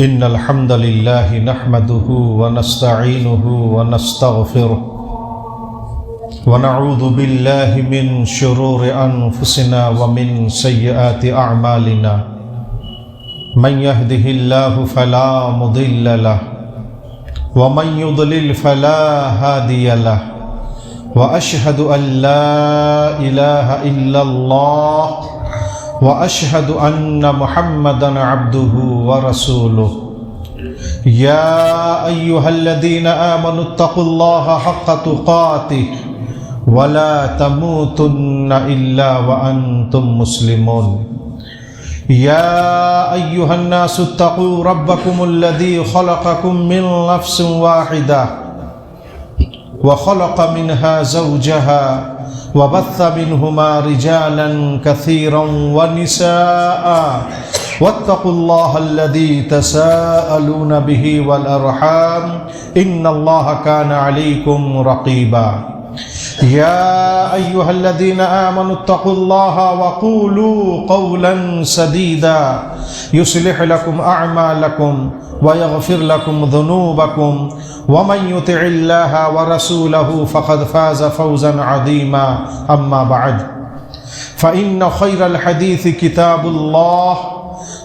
إن الحمد لله نحمده ونستعينه ونستغفره ونعوذ بالله من شرور أنفسنا ومن سيئات أعمالنا من يهده الله فلا مضل له ومن يضلل فلا هادي له وأشهد أن لا إله إلا الله وأشهد أن محمدًا عبده ورسوله يا أيها الذين آمنوا اتقوا الله حق تقاته ولا تموتن إلا وأنتم مسلمون يا أيها الناس اتقوا ربكم الذي خلقكم من نفس واحدة وخلق منها زوجها وبث منهما رجالا كثيرا ونساء واتقوا الله الذي تساءلون به والأرحام إن الله كان عليكم رقيبا يا أيها الذين آمنوا اتقوا الله وقولوا قولا سديدا يصلح لكم أعمالكم ويغفر لكم ذنوبكم ومن يطع الله ورسوله فقد فاز فوزا عظيما أما بعد فإن خير الحديث كتاب الله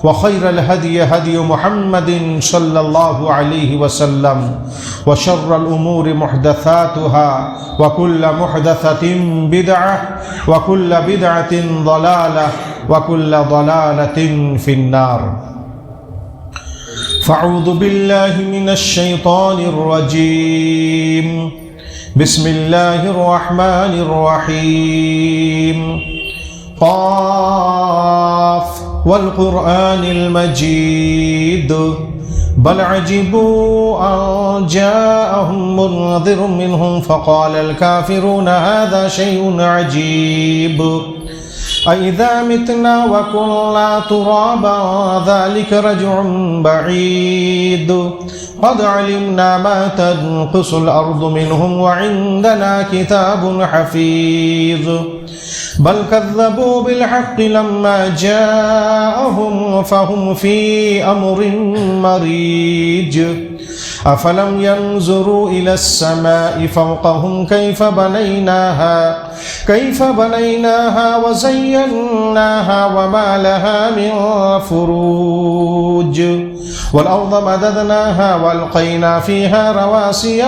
وخير الهدي هدي محمد صلى الله عليه وسلم وشر الأمور محدثاتها وكل محدثة بدعة وكل بدعة ضلالة وكل ضلالة في النار فأعوذ بالله من الشيطان الرجيم بسم الله الرحمن الرحيم قاف والقرآن المجيد بل عجبوا أن جاءهم منذر منهم فقال الكافرون هذا شيء عجيب أإذا متنا وكنا ترابا ذلك رجع بعيد قد علمنا ما تنقص الأرض منهم وعندنا كتاب حفيظ بل كذبوا بالحق لما جاءهم فهم في أمر مريج أفلم ينظروا إلى السماء فوقهم كيف بنيناها وزيناها وما لها من فروج والأرض مددناها وألقينا فيها رواسي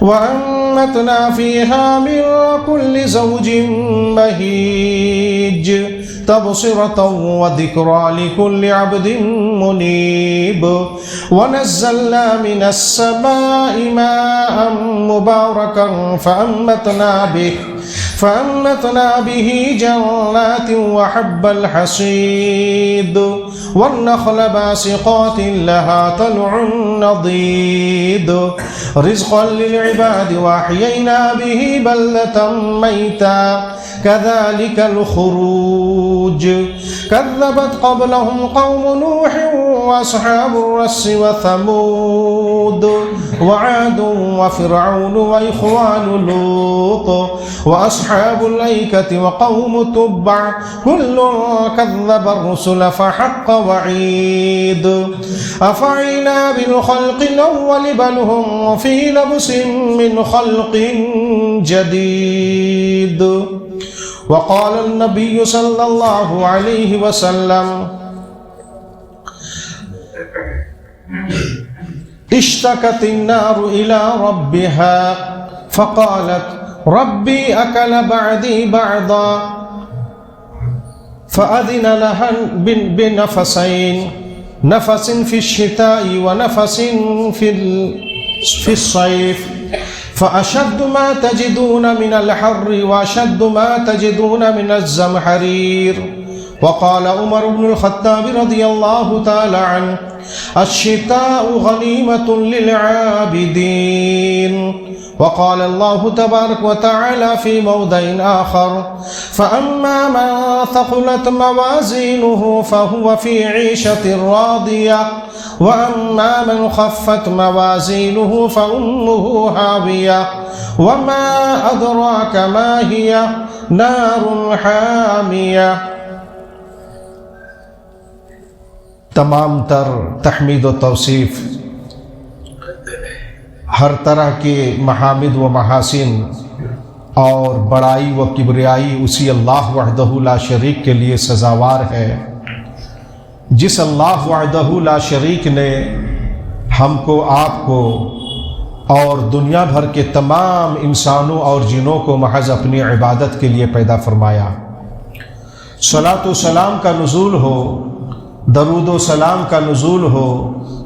وأنبتنا فيها من كل زوج بهيج تبصرة وذكرى لكل عبد منيب ونزلنا من السماء ماء مباركا فأنبتنا به جنات وحب الحصيد والنخل باسقات لها طلع نضيد رزقا للعباد وأحيينا به بلدة ميتا كذلك الخروج كذبت قبلهم قوم نوح وأصحاب الرس وثمود وعاد وفرعون وإخوان لوط وأصحاب الأيكة وقوم تبع كل كذب الرسل فحق وعيد أفعينا بالخلق الأول بل هم في لبس من خلق جديد وقال النبي صلى الله عليه وسلم اشتكت النار إلى ربها فقالت ربي أكل بعدي بعضا فأذن لها بنفسين نفس في الشتاء ونفس في الصيف فأشد ما تجدون من الحر وأشد ما تجدون من الزمهرير وقال عمر بن الخطاب رضي الله تعالى عنه الشتاء غنيمة للعابدين وقال الله تبارك وتعالى في موضع آخر فأما من ثقلت موازينه فهو في عيشة راضية وأما من خفت موازينه فأمه هاوية وما أدراك ما هي نار حامية تمام تر تحمید و توصیف، ہر طرح کے محامد و محاسن اور بڑائی و کبریائی اسی اللہ وحدہ لا شریک کے لیے سزاوار ہے، جس اللہ وحدہ لا شریک نے ہم کو، آپ کو اور دنیا بھر کے تمام انسانوں اور جنوں کو محض اپنی عبادت کے لیے پیدا فرمایا۔ صلاۃ و سلام کا نزول ہو، درود و سلام کا نزول ہو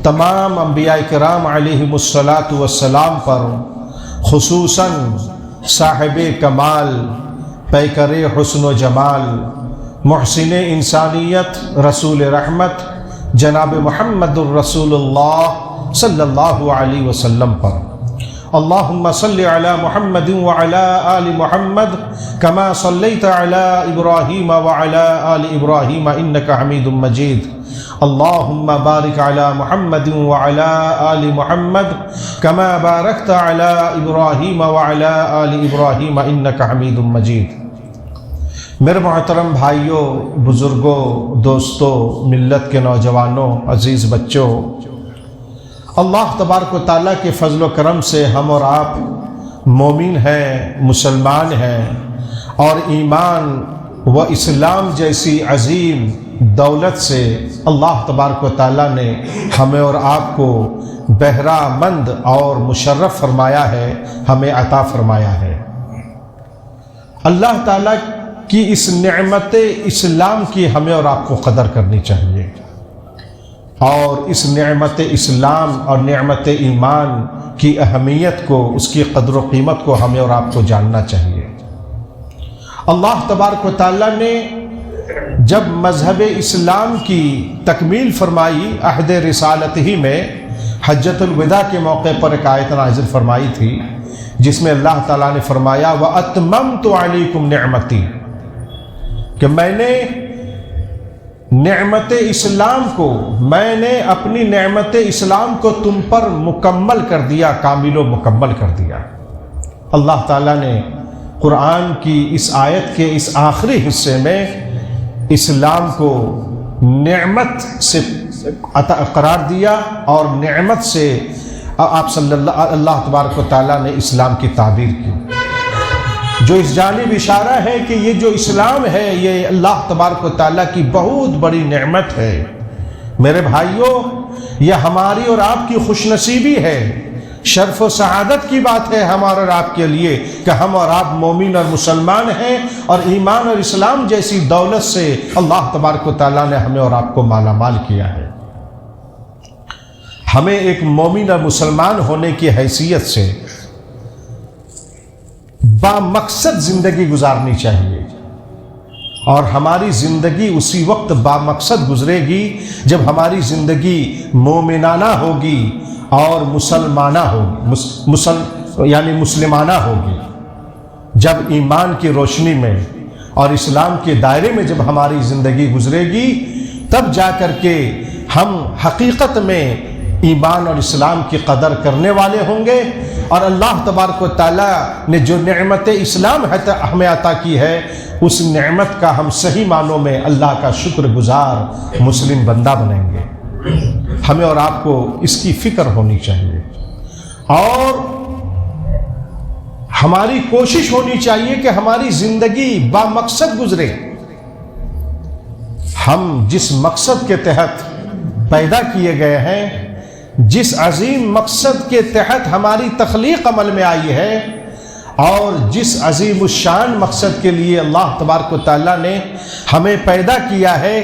تمام انبیاء کرام علیہم الصلاۃ والسلام پر، خصوصاً صاحب کمال، پیکر حسن و جمال، محسن انسانیت، رسول رحمت جناب محمد الرسول اللہ صلی اللہ علیہ وسلم پر۔ اللہم صلی علی محمد وعلی آل محمد کما صلیت علی ابراہیم وعلی آل ابراہیم انک حمید مجید۔ اللہم بارک علی محمد وعلی آل محمد کما بارکت علی ابراہیم وعلی آل ابراہیم انک حمید مجید۔ میرے محترم بھائیوں، بزرگوں، دوستوں، ملت کے نوجوانوں، عزیز بچوں، اللہ تبارک و تعالیٰ کے فضل و کرم سے ہم اور آپ مومن ہیں، مسلمان ہیں، اور ایمان و اسلام جیسی عظیم دولت سے اللہ تبارک و تعالیٰ نے ہمیں اور آپ کو بہرہ مند اور مشرف فرمایا ہے، ہمیں عطا فرمایا ہے۔ اللہ تعالیٰ کی اس نعمت اسلام کی ہمیں اور آپ کو قدر کرنی چاہیے، اور اس نعمت اسلام اور نعمت ایمان کی اہمیت کو، اس کی قدر و قیمت کو ہمیں اور آپ کو جاننا چاہیے۔ اللہ تبارک و تعالیٰ نے جب مذہب اسلام کی تکمیل فرمائی، عہد رسالت ہی میں حجۃ الوداع کے موقع پر ایک آیت نازل فرمائی تھی، جس میں اللہ تعالیٰ نے فرمایا وَأَتْمَمْتُ عَلَيْكُمْ نِعْمَتِي، کہ میں نے نعمت اسلام کو، میں نے اپنی نعمت اسلام کو تم پر مکمل کر دیا، کامل و مکمل کر دیا۔ اللہ تعالیٰ نے قرآن کی اس آیت کے اس آخری حصے میں اسلام کو نعمت سے قرار دیا، اور نعمت سے آپ صلی اللہ تبارک و تعالیٰ نے اسلام کی تعبیر کی، جو اس جانب اشارہ ہے کہ یہ جو اسلام ہے یہ اللہ تبارک و تعالیٰ کی بہت بڑی نعمت ہے۔ میرے بھائیوں، یہ ہماری اور آپ کی خوش نصیبی ہے، شرف و سعادت کی بات ہے ہمارے اور آپ کے لیے کہ ہم اور آپ مومن اور مسلمان ہیں، اور ایمان اور اسلام جیسی دولت سے اللہ تبارک و تعالیٰ نے ہمیں اور آپ کو مالا مال کیا ہے۔ ہمیں ایک مومن اور مسلمان ہونے کی حیثیت سے با مقصد زندگی گزارنی چاہیے، اور ہماری زندگی اسی وقت با مقصد گزرے گی جب ہماری زندگی مومنانہ ہوگی اور مسلمانہ ہوگی، یعنی مسلمانہ ہوگی۔ جب ایمان کی روشنی میں اور اسلام کے دائرے میں جب ہماری زندگی گزرے گی، تب جا کر کے ہم حقیقت میں ایمان اور اسلام کی قدر کرنے والے ہوں گے، اور اللہ تبارک و تعالیٰ نے جو نعمت اسلام ہمیں عطا کی ہے، اس نعمت کا ہم صحیح معنوں میں اللہ کا شکر گزار مسلم بندہ بنیں گے۔ ہمیں اور آپ کو اس کی فکر ہونی چاہیے، اور ہماری کوشش ہونی چاہیے کہ ہماری زندگی با مقصد گزرے۔ ہم جس مقصد کے تحت پیدا کیے گئے ہیں، جس عظیم مقصد کے تحت ہماری تخلیق عمل میں آئی ہے، اور جس عظیم الشان مقصد کے لیے اللہ تبارک و تعالیٰ نے ہمیں پیدا کیا ہے،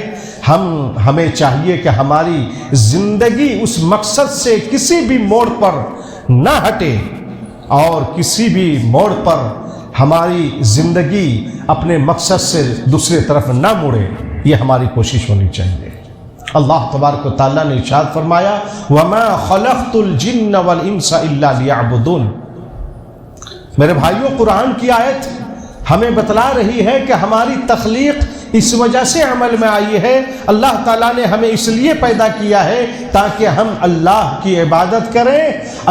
ہمیں چاہیے کہ ہماری زندگی اس مقصد سے کسی بھی موڑ پر نہ ہٹے، اور کسی بھی موڑ پر ہماری زندگی اپنے مقصد سے دوسرے طرف نہ مڑے۔ یہ ہماری کوشش ہونی چاہیے۔ اللہ تبارک و تعالیٰ نے ارشاد فرمایا وَمَا خَلَقْتُ الْجِنَّ وَالْإِنسَ إِلَّا لِيَعْبُدُونَ۔ میرے بھائیوں، قرآن کی آیت ہمیں بتلا رہی ہے کہ ہماری تخلیق اس وجہ سے عمل میں آئی ہے، اللہ تعالیٰ نے ہمیں اس لیے پیدا کیا ہے تاکہ ہم اللہ کی عبادت کریں،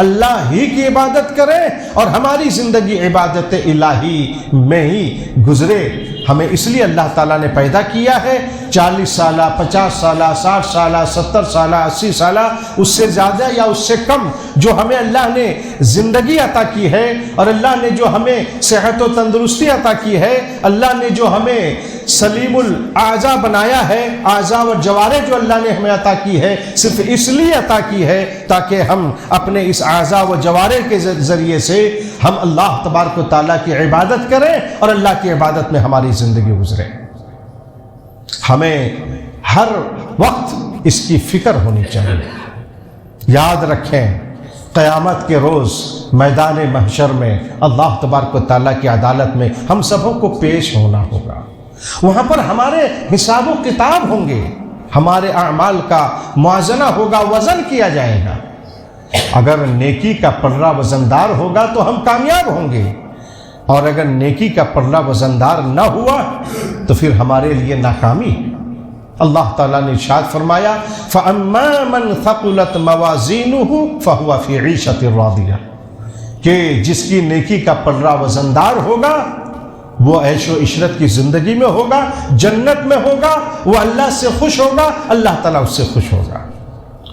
اللہ ہی کی عبادت کریں، اور ہماری زندگی عبادت الہی میں ہی گزرے۔ ہمیں اس لیے اللہ تعالیٰ نے پیدا کیا ہے، 40 سالہ 50 سالہ 60 سالہ 70 سالہ 80 سالہ اس سے زیادہ یا اس سے کم جو ہمیں اللہ نے زندگی عطا کی ہے، اور اللہ نے جو ہمیں صحت و تندرستی عطا کی ہے، اللہ نے جو ہمیں سلیم الاعضاء بنایا ہے، اعضاء و جوارح جو اللہ نے ہمیں عطا کی ہے صرف اس لیے عطا کی ہے تاکہ ہم اپنے اس اعضاء و جوارح کے ذریعے سے ہم اللہ تبارک و تعالیٰ کی عبادت کریں اور اللہ کی عبادت میں ہماری زندگی گزرے۔ ہمیں ہر وقت اس کی فکر ہونی چاہیے۔ یاد رکھیں قیامت کے روز میدان محشر میں اللہ تبارک و تعالیٰ کی عدالت میں ہم سبوں کو پیش ہونا ہوگا۔ وہاں پر ہمارے حساب و کتاب ہوں گے، ہمارے اعمال کا موازنہ ہوگا، وزن کیا جائے گا۔ اگر نیکی کا پلڑا وزندار ہوگا تو ہم کامیاب ہوں گے، اور اگر نیکی کا پلڑا وزندار نہ ہوا تو پھر ہمارے لیے ناکامی۔ اللہ تعالیٰ نے ارشاد فرمایا فَأَمَّا مَنْ ثَقُلَتْ مَوَازِينُهُ فَهُوَ فِي عِيشَةٍ رَاضِيَةٍ، کہ جس کی نیکی کا پلڑا وزندار ہوگا وہ عیش و عشرت کی زندگی میں ہوگا، جنت میں ہوگا، وہ اللہ سے خوش ہوگا، اللہ تعالیٰ اس سے خوش ہوگا۔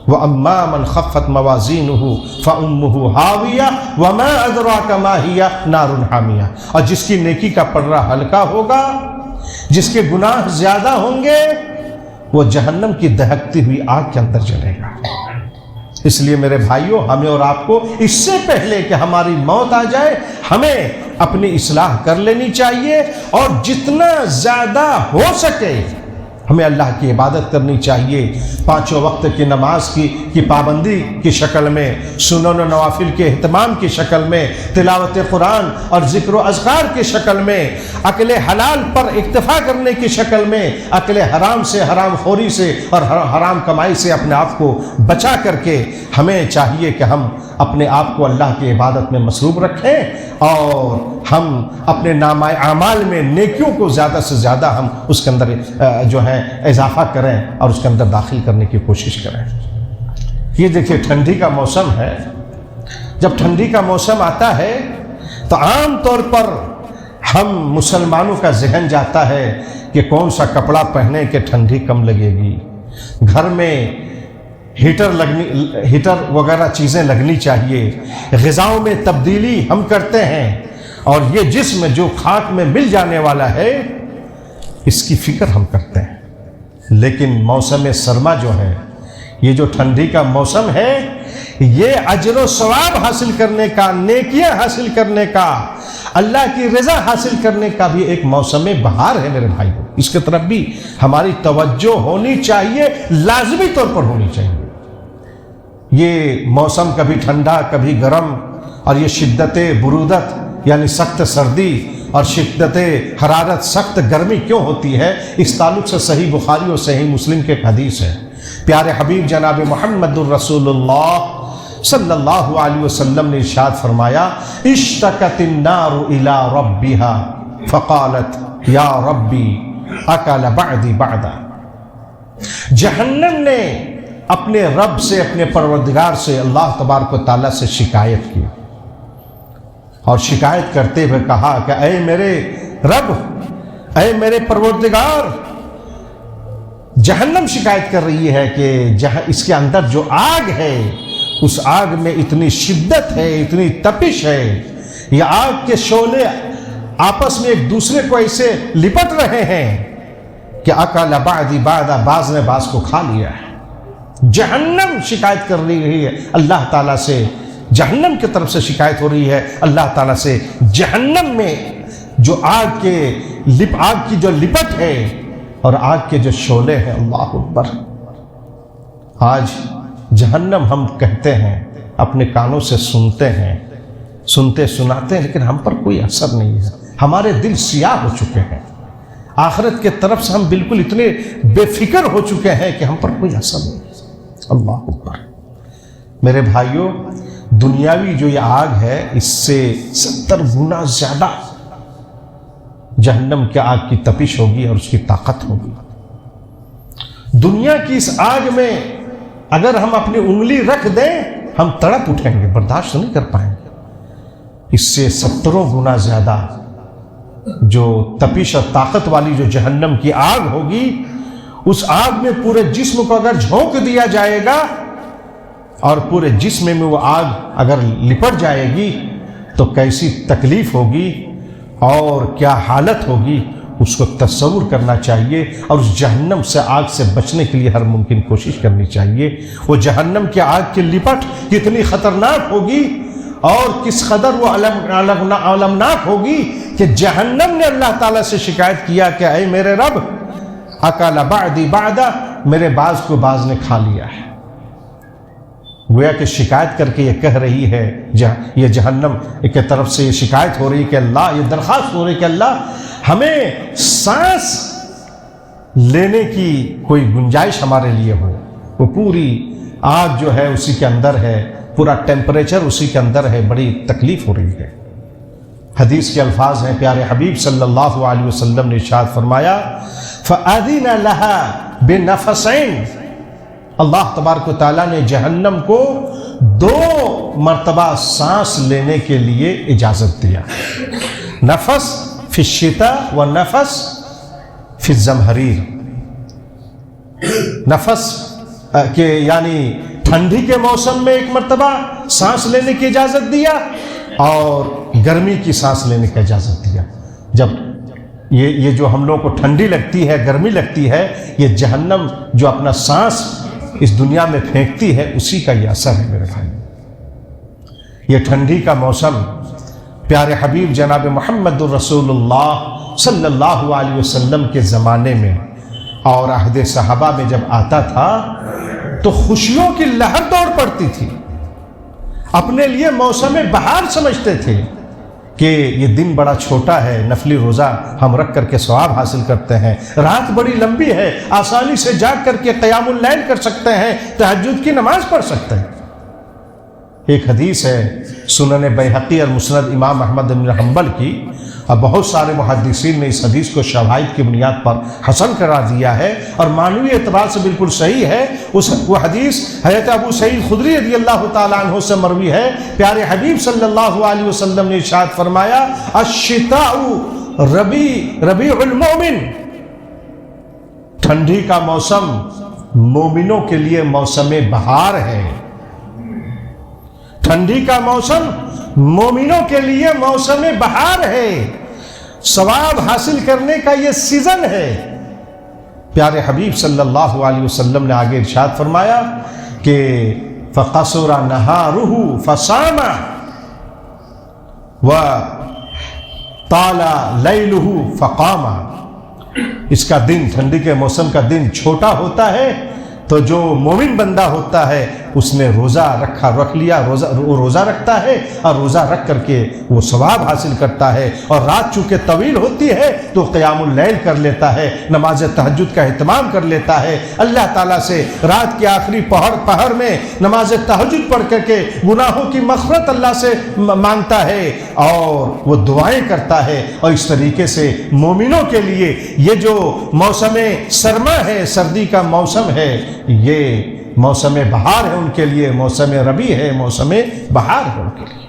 وَأَمَّا مَنْ خَفَّتْ مَوَازِينُهُ فَأُمُّهُ هَاوِيَةٌ وَمَا أَدْرَاكَ مَا هِيَ نَارٌ حَامِيَةٌ، اور جس کی نیکی کا پلڑا ہلکا ہوگا، جس کے گناہ زیادہ ہوں گے، وہ جہنم کی دہکتی ہوئی آگ کے اندر جلے گا۔ اس لیے میرے بھائیوں، ہمیں اور آپ کو اس سے پہلے کہ ہماری موت آ جائے ہمیں اپنی اصلاح کر لینی چاہیے، اور جتنا زیادہ ہو سکے ہمیں اللہ کی عبادت کرنی چاہیے۔ 5 وقت کی نماز کی پابندی کی شکل میں، سنن و نوافل کے اہتمام کی شکل میں، تلاوت قرآن اور ذکر و اذکار کی شکل میں، اکل حلال پر اکتفا کرنے کی شکل میں، اکل حرام سے، حرام خوری سے اور حرام کمائی سے اپنے آپ کو بچا کر کے ہمیں چاہیے کہ ہم اپنے آپ کو اللہ کی عبادت میں مصروف رکھیں، اور ہم اپنے نامہ اعمال میں نیکیوں کو زیادہ سے زیادہ ہم اس کے اندر جو ہے اضافہ کریں اور اس کے اندر داخل کرنے کی کوشش کریں۔ یہ دیکھیے ٹھنڈی کا موسم ہے، جب ٹھنڈی کا موسم آتا ہے تو عام طور پر ہم مسلمانوں کا ذہن جاتا ہے کہ کون سا کپڑا پہنے کہ ٹھنڈی کم لگے گی، گھر میں ہیٹر وغیرہ چیزیں لگنی چاہیے، غذاؤں میں تبدیلی ہم کرتے ہیں، اور یہ جسم جو خاک میں مل جانے والا ہے اس کی فکر ہم کرتے ہیں۔ لیکن موسم سرما جو ہے، یہ جو ٹھنڈی کا موسم ہے، یہ اجر و ثواب حاصل کرنے کا، نیکیاں حاصل کرنے کا، اللہ کی رضا حاصل کرنے کا بھی ایک موسم بہار ہے میرے بھائیو۔ اس کی طرف بھی ہماری توجہ ہونی چاہیے، لازمی طور پر ہونی چاہیے۔ یہ موسم کبھی ٹھنڈا کبھی گرم، اور یہ شدت برودت یعنی سخت سردی اور شدت حرارت سخت گرمی کیوں ہوتی ہے، اس تعلق سے صحیح بخاری اور صحیح مسلم کے ایک حدیث ہے۔ پیارے حبیب جناب محمد الرسول اللہ صلی اللہ علیہ وسلم نے ارشاد فرمایا اشتکت النار الی ربها فقالت یا ربی اکل بعدی بعدا، جہنم نے اپنے رب سے، اپنے پروردگار سے، اللہ تبارک و تعالیٰ سے شکایت کی، اور شکایت کرتے ہوئے کہا کہ اے میرے رب، اے میرے پروردگار، جہنم شکایت کر رہی ہے کہ اس کے اندر جو آگ ہے، اس آگ میں اتنی شدت ہے، اتنی تپش ہے، یہ آگ کے شعلے آپس میں ایک دوسرے کو ایسے لپٹ رہے ہیں کہ اکل بعدی بعدا، بعض نے بعض کو کھا لیا ہے۔ جہنم شکایت کر رہی ہے اللہ تعالیٰ سے، جہنم کی طرف سے شکایت ہو رہی ہے اللہ تعالیٰ سے، جہنم میں جو آگ کی جو لپٹ ہے اور آگ کے جو شعلے ہیں، اللہ اکبر۔ آج جہنم ہم کہتے ہیں، اپنے کانوں سے سنتے ہیں، سنتے سناتے ہیں، لیکن ہم پر کوئی اثر نہیں ہے، ہمارے دل سیاہ ہو چکے ہیں، آخرت کے طرف سے ہم بالکل اتنے بے فکر ہو چکے ہیں کہ ہم پر کوئی اثر نہیں ہے۔ اللہ اکبر۔ میرے بھائیوں، دنیاوی جو یہ آگ ہے، اس سے 70 گنا زیادہ جہنم کے آگ کی تپش ہوگی اور اس کی طاقت ہوگی۔ دنیا کی اس آگ میں اگر ہم اپنی انگلی رکھ دیں ہم تڑپ اٹھیں گے، برداشت نہیں کر پائیں گے۔ اس سے 70 گنا زیادہ جو تپش اور طاقت والی جو جہنم کی آگ ہوگی، اس آگ میں پورے جسم کو اگر جھونک دیا جائے گا اور پورے جسم میں وہ آگ اگر لپٹ جائے گی تو کیسی تکلیف ہوگی اور کیا حالت ہوگی، اس کو تصور کرنا چاہیے اور اس جہنم سے آگ سے بچنے کے لیے ہر ممکن کوشش کرنی چاہیے۔ وہ جہنم کی آگ کی لپٹ کتنی خطرناک ہوگی اور کس قدر وہ المناک ہوگی کہ جہنم نے اللہ تعالیٰ سے شکایت کیا کہ اے میرے رب، اکل بعدی بعدا، میرے بعض کو بعض نے کھا لیا ہے۔ گویا کہ شکایت کر کے یہ کہہ رہی ہے، یہ جہنم کی طرف سے یہ شکایت ہو رہی کہ اللہ، یہ درخواست ہو رہی کہ اللہ ہمیں سانس لینے کی کوئی گنجائش ہمارے لیے ہو۔ وہ پوری آگ جو ہے اسی کے اندر ہے، پورا ٹیمپریچر اسی کے اندر ہے، بڑی تکلیف ہو رہی ہے۔ حدیث کے الفاظ ہیں، پیارے حبیب صلی اللہ علیہ وسلم نے ارشاد فرمایا فَأَذِنَ لَهَا بِنَفَسَيْنِ، اللہ تبارک و تعالیٰ نے جہنم کو 2 مرتبہ سانس لینے کے لیے اجازت دیا، نفس فی الشتاء و نفس فی الزمہریر، نفس کہ یعنی ٹھنڈی کے موسم میں 1 مرتبہ سانس لینے کی اجازت دیا اور گرمی کی سانس لینے کی اجازت دیا۔ جب یہ جو ہم لوگوں کو ٹھنڈی لگتی ہے، گرمی لگتی ہے، یہ جہنم جو اپنا سانس اس دنیا میں پھینکتی ہے اسی کا یہ اثر ہے میرے بھائی۔ یہ ٹھنڈی کا موسم پیارے حبیب جناب محمد الرسول اللہ صلی اللہ علیہ وسلم کے زمانے میں اور عہد صحابہ میں جب آتا تھا تو خوشیوں کی لہر دوڑ پڑتی تھی، اپنے لیے موسم بہار سمجھتے تھے کہ یہ دن بڑا چھوٹا ہے، نفلی روزہ ہم رکھ کر کے ثواب حاصل کرتے ہیں، رات بڑی لمبی ہے، آسانی سے جاگ کر کے قیام اللیل کر سکتے ہیں، تہجد کی نماز پڑھ سکتے ہیں۔ ایک حدیث ہے سنن بیہقی اور مسند امام احمد بن حنبل کی، اور بہت سارے محدثین نے اس حدیث کو شواہد کی بنیاد پر حسن قرار دیا ہے اور معنوی اعتبار سے بالکل صحیح ہے۔ وہ حدیث حضرت ابو سعید خدری رضی اللہ تعالیٰ عنہ سے مروی ہے، پیارے حبیب صلی اللہ علیہ وسلم نے ارشاد فرمایا الشتاء ربیع المؤمن، ٹھنڈی کا موسم مومنوں کے لیے موسم بہار ہے، ٹھنڈی کا موسم مومنوں کے لیے موسم بہار ہے، ثواب حاصل کرنے کا یہ سیزن ہے۔ پیارے حبیب صلی اللہ علیہ وسلم نے آگے ارشاد فرمایا کہ فَقَصُرَ نَهَارُهُ فَصَامَ وَطَالَ لَيْلُهُ فَقَامَ، اس کا دن، ٹھنڈی کے موسم کا دن چھوٹا ہوتا ہے تو جو مومن بندہ ہوتا ہے اس نے روزہ رکھ لیا، روزہ رکھتا ہے اور روزہ رکھ کر کے وہ ثواب حاصل کرتا ہے، اور رات چونکہ طویل ہوتی ہے تو قیام اللیل کر لیتا ہے، نماز تہجد کا اہتمام کر لیتا ہے، اللہ تعالیٰ سے رات کے آخری پہر میں نماز تہجد پڑھ کر کے گناہوں کی مغفرت اللہ سے مانگتا ہے اور وہ دعائیں کرتا ہے۔ اور اس طریقے سے مومنوں کے لیے یہ جو موسم سرما ہے، سردی کا موسم ہے، یہ موسم بہار ہے ان کے لیے، موسم ربیع ہے، موسم بہار ہے ان کے لیے۔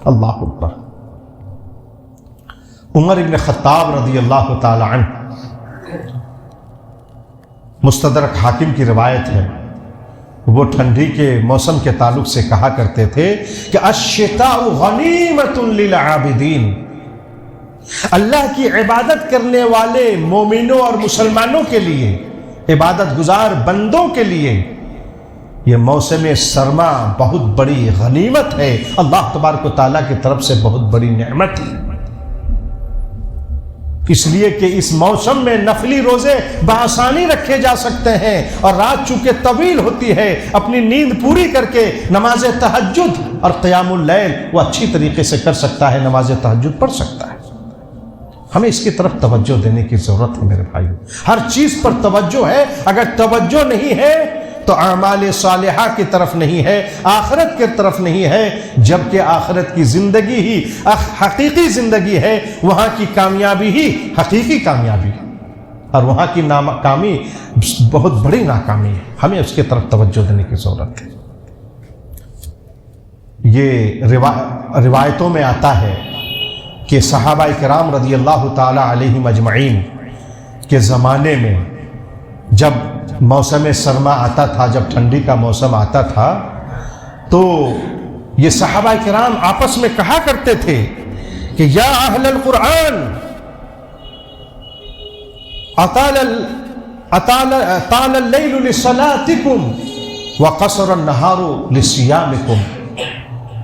اللہ اکبر۔ عمر ابن خطاب رضی اللہ تعالی عنہ، مستدرک حاکم کی روایت ہے، وہ ٹھنڈی کے موسم کے تعلق سے کہا کرتے تھے کہ الشتاء غنیمۃ للعابدین، اللہ کی عبادت کرنے والے مومنوں اور مسلمانوں کے لیے، عبادت گزار بندوں کے لیے یہ موسم سرما بہت بڑی غنیمت ہے، اللہ تبارک و تعالیٰ کی طرف سے بہت بڑی نعمت ہے، اس لیے کہ اس موسم میں نفلی روزے بآسانی رکھے جا سکتے ہیں، اور رات چونکہ طویل ہوتی ہے اپنی نیند پوری کر کے نماز تہجد اور قیام اللیل وہ اچھی طریقے سے کر سکتا ہے، نماز تہجد پڑھ سکتا ہے۔ ہمیں اس کی طرف توجہ دینے کی ضرورت ہے میرے بھائیو، ہر چیز پر توجہ ہے، اگر توجہ نہیں ہے تو اعمال صالحہ کی طرف نہیں ہے، آخرت کی طرف نہیں ہے، جبکہ آخرت کی زندگی ہی حقیقی زندگی ہے، وہاں کی کامیابی ہی حقیقی کامیابی ہے، اور وہاں کی ناکامی بہت بڑی ناکامی ہے، ہمیں اس کی طرف توجہ دینے کی ضرورت ہے۔ یہ روایتوں میں آتا ہے کہ صحابہ کرام رضی اللہ تعالی علیہم اجمعین کے زمانے میں جب موسم سرما آتا تھا، جب ٹھنڈی کا موسم آتا تھا، تو یہ صحابہ کرام آپس میں کہا کرتے تھے کہ یا اہل القرآن اطال اللیل لصلاتکم وقصر النہار لصیامکم،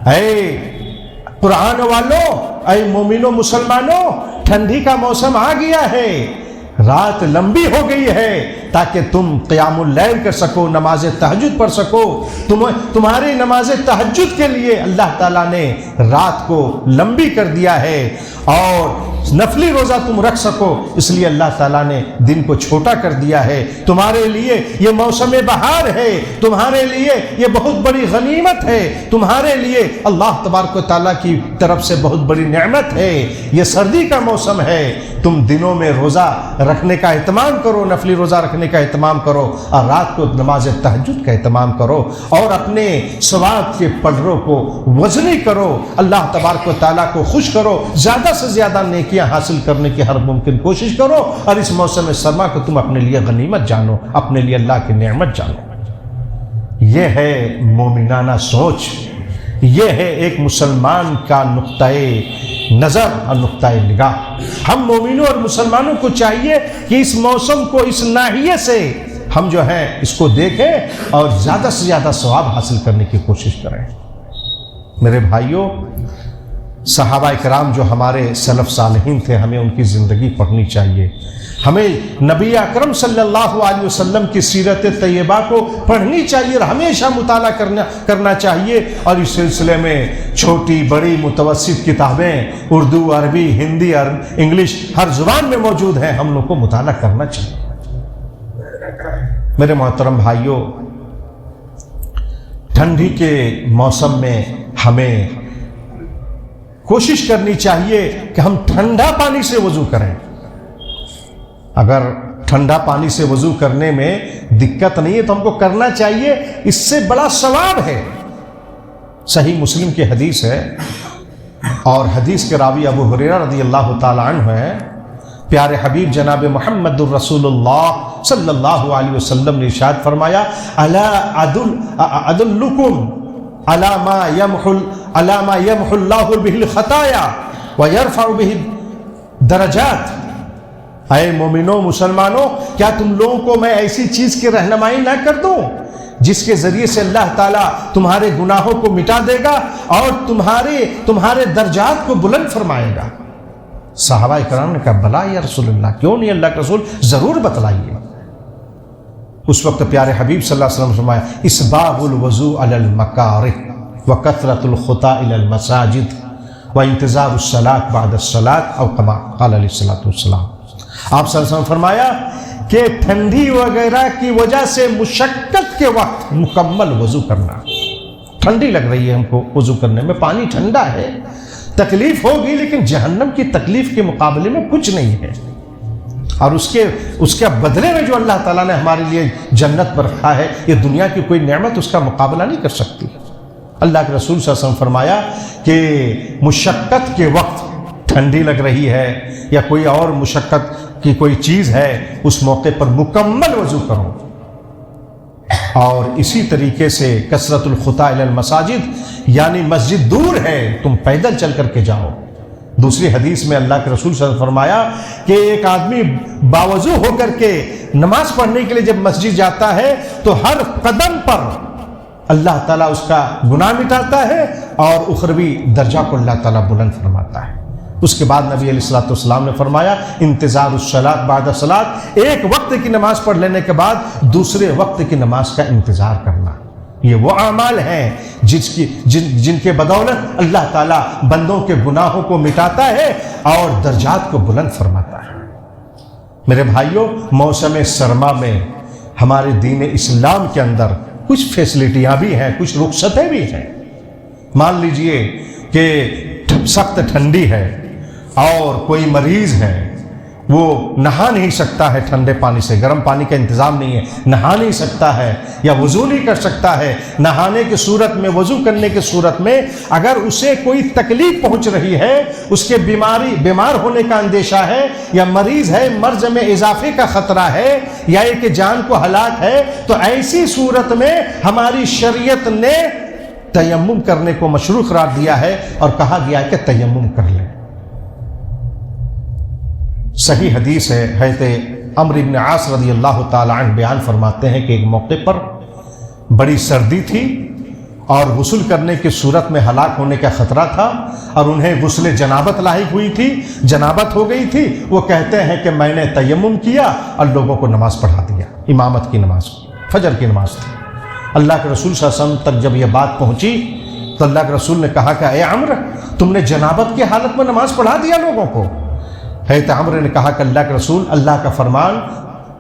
اے قرآن والوں، اے مومنوں مسلمانوں، ٹھنڈی کا موسم آ گیا ہے، رات لمبی ہو گئی ہے تاکہ تم قیام اللیل کر سکو، نماز تہجد پڑھ سکو۔ تمہاری نماز تہجد کے لیے اللہ تعالیٰ نے رات کو لمبی کر دیا ہے، اور نفلی روزہ تم رکھ سکو، اس لیے اللہ تعالیٰ نے دن کو چھوٹا کر دیا ہے۔ تمہارے لیے یہ موسم بہار ہے، تمہارے لیے یہ بہت بڑی غنیمت ہے، تمہارے لیے اللہ تبارک و تعالیٰ کی طرف سے بہت بڑی نعمت ہے۔ یہ سردی کا موسم ہے، تم دنوں میں روزہ رکھنے کا اہتمام کرو، نفلی روزہ رکھنے کا اہتمام کرو، اور رات کو نماز تہجد کا اہتمام کرو، اور اپنے ثواب کے پلڑوں کو وزنی کرو، اللہ تبارک و تعالیٰ کو خوش کرو، زیادہ سے زیادہ نیکیاں حاصل کرنے کی ہر ممکن کوشش کرو، اور اس موسم سرما کو تم اپنے لیے غنیمت جانو، اپنے لیے اللہ کی نعمت جانو۔ یہ ہے مومنانہ سوچ، یہ ہے ایک مسلمان کا نقطۂ نظر اور نقطۂ نگاہ۔ ہم مومنوں اور مسلمانوں کو چاہیے کہ اس موسم کو اس ناحیے سے ہم جو ہیں اس کو دیکھیں اور زیادہ سے زیادہ ثواب حاصل کرنے کی کوشش کریں۔ میرے بھائیوں، صحابہ کرام جو ہمارے سلف صالحین تھے، ہمیں ان کی زندگی پڑھنی چاہیے، ہمیں نبی اکرم صلی اللہ علیہ وسلم کی سیرت طیبہ کو پڑھنی چاہیے اور ہمیشہ مطالعہ کرنا چاہیے، اور اس سلسلے میں چھوٹی بڑی متوسط کتابیں اردو، عربی، ہندی، انگلش ہر زبان میں موجود ہیں، ہم لوگ کو مطالعہ کرنا چاہیے۔ میرے محترم بھائیوں، ٹھنڈی کے موسم میں ہمیں کوشش کرنی چاہیے کہ ہم ٹھنڈا پانی سے وضو کریں۔ اگر ٹھنڈا پانی سے وضو کرنے میں دقت نہیں ہے تو ہم کو کرنا چاہیے، اس سے بڑا ثواب ہے۔ صحیح مسلم کی حدیث ہے، اور حدیث کے راوی ابو ہریرہ رضی اللہ تعالی عنہ ہیں۔ پیارے حبیب جناب محمد الرسول اللہ صلی اللہ علیہ وسلم نے ارشاد فرمایا، الا ادلکم علی ما یمحو اللہ بہ الخطایا ویرفع بہ الدرجات۔ اے مومنوں مسلمانوں، کیا تم لوگوں کو میں ایسی چیز کی رہنمائی نہ کر دوں جس کے ذریعے سے اللہ تعالیٰ تمہارے گناہوں کو مٹا دے گا اور تمہارے درجات کو بلند فرمائے گا؟ صحابہ کرام نے کہا بلا یا رسول اللہ، کیوں نہیں اللہ کے رسول، ضرور بتلائیے۔ اس وقت پیارے حبیب صلی اللہ علیہ وسلم نے فرمایا، اسباغ الوضوء علی المکارہ وکثرۃ الخطی الی المساجد وانتظار الصلاۃ بعد الصلاۃ او کما قال علیہ الصلوۃ والسلام۔ آپ صلی اللہ علیہ وسلم فرمایا کہ ٹھنڈی وغیرہ کی وجہ سے مشقت کے وقت مکمل وضو کرنا۔ ٹھنڈی لگ رہی ہے ہم کو وضو کرنے میں، پانی ٹھنڈا ہے، تکلیف ہوگی، لیکن جہنم کی تکلیف کے مقابلے میں کچھ نہیں ہے، اور اس کے بدلے میں جو اللہ تعالیٰ نے ہمارے لیے جنت پر رکھا ہے، یہ دنیا کی کوئی نعمت اس کا مقابلہ نہیں کر سکتی۔ اللہ کے رسول صلی اللہ علیہ وسلم فرمایا کہ مشقت کے وقت ٹھنڈی لگ رہی ہے یا کوئی اور مشقت کی کوئی چیز ہے، اس موقع پر مکمل وضو کرو۔ اور اسی طریقے سے کثرت الخطی الی المساجد، یعنی مسجد دور ہے، تم پیدل چل کر کے جاؤ۔ دوسری حدیث میں اللہ کے رسول صلی اللہ علیہ وسلم فرمایا کہ ایک آدمی باوضو ہو کر کے نماز پڑھنے کے لیے جب مسجد جاتا ہے تو ہر قدم پر اللہ تعالیٰ اس کا گناہ مٹاتا ہے اور اخروی درجہ کو اللہ تعالیٰ بلند فرماتا ہے۔ اس کے بعد نبی علیہ الصلوۃ والسلام نے فرمایا انتظار الصلاۃ بعد الصلاۃ، ایک وقت کی نماز پڑھ لینے کے بعد دوسرے وقت کی نماز کا انتظار کرنا۔ یہ وہ اعمال ہیں جن کے بدولت اللہ تعالیٰ بندوں کے گناہوں کو مٹاتا ہے اور درجات کو بلند فرماتا ہے۔ میرے بھائیوں، موسم سرما میں ہمارے دین اسلام کے اندر کچھ فیسلٹیاں بھی ہیں، کچھ رخصتیں بھی ہیں۔ مان لیجئے کہ سخت ٹھنڈی ہے اور کوئی مریض ہے وہ نہا نہیں سکتا ہے ٹھنڈے پانی سے، گرم پانی کا انتظام نہیں ہے، نہا نہیں سکتا ہے یا وضو نہیں کر سکتا ہے، نہانے کی صورت میں، وضو کرنے کی صورت میں اگر اسے کوئی تکلیف پہنچ رہی ہے، اس کے بیمار ہونے کا اندیشہ ہے، یا مریض ہے، مرض میں اضافے کا خطرہ ہے، یا ایک جان کو ہلاک ہے، تو ایسی صورت میں ہماری شریعت نے تیمم کرنے کو مشروع قرار دیا ہے اور کہا گیا ہے کہ تیمم کر لیں۔ صحیح حدیث ہے، حضرت عمرو بن عاص رضی اللہ تعالی عنہ بیان فرماتے ہیں کہ ایک موقع پر بڑی سردی تھی اور غسل کرنے کی صورت میں ہلاک ہونے کا خطرہ تھا، اور انہیں غسل جنابت لاحق ہوئی تھی، جنابت ہو گئی تھی۔ وہ کہتے ہیں کہ میں نے تیمم کیا اور لوگوں کو نماز پڑھا دیا، امامت کی نماز، فجر کی نماز تھی۔ اللہ کے رسول صلی اللہ علیہ وسلم تک جب یہ بات پہنچی تو اللہ کے رسول نے کہا کہ اے عمرو، تم نے جنابت کی حالت میں نماز پڑھا دیا لوگوں کو۔ حضرت عمرو نے کہا کہ اللہ کے رسول، اللہ کا فرمان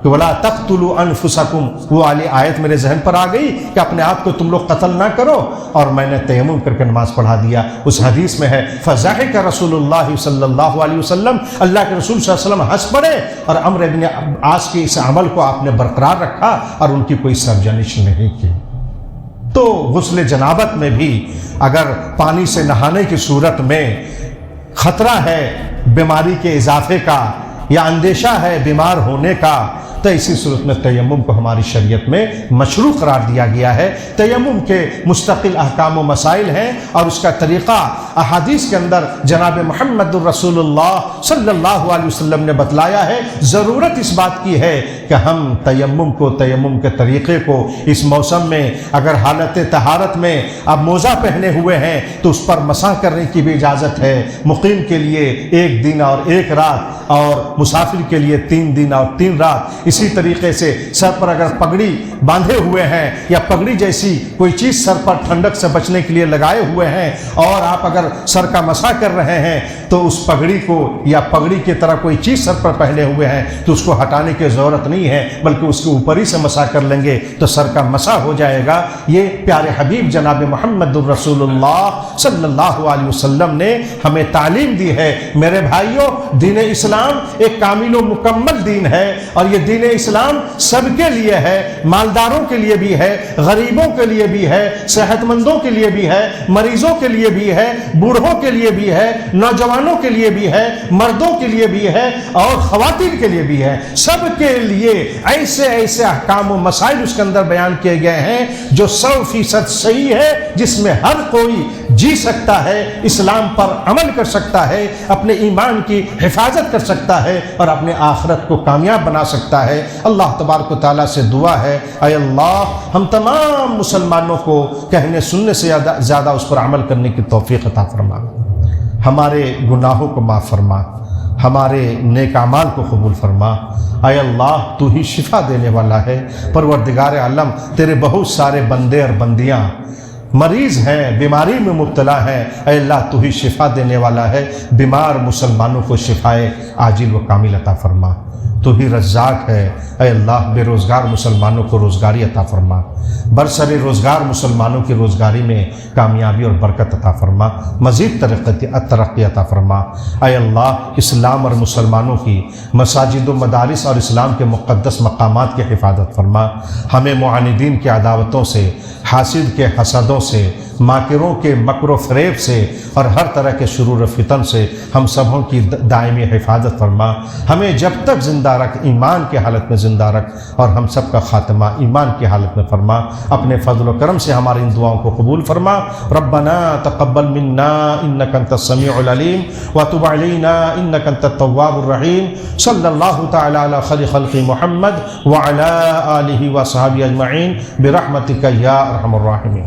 کہ وَلَا تَقْتُلُوا أَنفُسَكُمْ، وہ والی آیت میرے ذہن پر آ گئی کہ اپنے آپ کو تم لوگ قتل نہ کرو، اور میں نے تیمم کر کے نماز پڑھا دیا۔ اس حدیث میں ہے فَضَحِكَ رسول اللہ صلی اللہ علیہ وسلم، اللہ کے رسول صلی اللہ علیہ وسلم ہنس پڑے، اور عمرو بن عاص کے اس عمل کو آپ نے برقرار رکھا اور ان کی کوئی سرزنش نہیں کی۔ تو غسل جنابت میں بھی اگر پانی سے نہانے کی صورت میں خطرہ ہے بیماری کے اضافے کا یا اندیشہ ہے بیمار ہونے کا، تو اسی صورت میں تیمم کو ہماری شریعت میں مشروع قرار دیا گیا ہے۔ تیمم کے مستقل احکام و مسائل ہیں، اور اس کا طریقہ احادیث کے اندر جناب محمد الرسول اللہ صلی اللہ علیہ وسلم نے بتلایا ہے۔ ضرورت اس بات کی ہے کہ ہم تیمم کے طریقے کو اس موسم میں اگر حالت طہارت میں اب موزہ پہنے ہوئے ہیں تو اس پر مسح کرنے کی بھی اجازت ہے، مقیم کے لیے 1 دن اور 1 رات، اور مسافر کے لیے 3 دن اور 3 رات۔ اسی طریقے سے سر پر اگر پگڑی باندھے ہوئے ہیں یا پگڑی جیسی کوئی چیز سر پر ٹھنڈک سے بچنے کے لیے لگائے ہوئے ہیں، اور آپ اگر سر کا مسح کر رہے ہیں تو اس پگڑی کو یا پگڑی کی طرح کوئی چیز سر پر پہنے ہوئے ہیں تو اس کو ہٹانے کی ضرورت نہیں ہے، بلکہ اس کے اوپر ہی سے مسح کر لیں گے تو سر کا مسح ہو جائے گا۔ یہ پیارے حبیب جناب محمد الرسول اللہ صلی اللہ علیہ وسلم نے ہمیں تعلیم دی ہے۔ میرے بھائیوں، دین اسلام ایک کامل و مکمل دین ہے، اور یہ دین اسلام سب کے لیے ہے، مالداروں کے لیے بھی ہے، غریبوں کے لیے بھی ہے، صحت مندوں کے لیے بھی ہے، مریضوں کے لیے بھی ہے، بوڑھوں کے لیے بھی ہے، نوجوانوں کے لیے بھی ہے، مردوں کے لیے بھی ہے، اور خواتین کے لیے بھی ہے۔ سب کے لیے ایسے احکام و مسائل اس کے اندر بیان کیے گئے ہیں جو 100% صحیح ہے، جس میں ہر کوئی جی سکتا ہے، اسلام پر عمل کر سکتا ہے، اپنے ایمان کی حفاظت کر سکتا ہے، اور اپنے آخرت کو کامیاب بنا سکتا ہے۔ اللہ تبارک و تعالیٰ سے دعا ہے، اے اللہ ہم تمام مسلمانوں کو کہنے سننے سے زیادہ اس پر عمل کرنے کی توفیق عطا فرما، ہمارے گناہوں کو معاف فرما، ہمارے نیک اعمال کو قبول فرما۔ اے اللہ تو ہی شفا دینے والا ہے، پروردگار عالم تیرے بہت سارے بندے اور بندیاں مریض ہیں، بیماری میں مبتلا ہیں، اے اللہ تو ہی شفا دینے والا ہے، بیمار مسلمانوں کو شفائے عاجل و کامل عطا فرما۔ تو ہی رزاق ہے، اے اللہ بے روزگار مسلمانوں کو روزگاری عطا فرما، برسر روزگار مسلمانوں کی روزگاری میں کامیابی اور برکت عطا فرما، مزید ترقی عطا فرما۔ اے اللہ اسلام اور مسلمانوں کی مساجد و مدارس اور اسلام کے مقدس مقامات کی حفاظت فرما، ہمیں معاندین کی عداوتوں سے، حاسد کے حسدوں سے، ماکروں کے مکر و فریب سے، اور ہر طرح کے شرور و فتن سے ہم سبوں کی دائمی حفاظت فرما۔ ہمیں جب تک زندہ رکھ، ایمان کی حالت میں زندہ رکھ، اور ہم سب کا خاتمہ ایمان کی حالت میں فرما۔ اپنے فضل و کرم سے ہماری ان دعاؤں کو قبول فرما۔ ربنا تقبل منا انک انت السمیع العلیم وتب علینا انک انت التواب الرحیم۔ صلی اللہ تعالی علی خیر خلق محمد وعلی آلہ وصحبہ اجمعین برحمتک یا ارحم الراحمین۔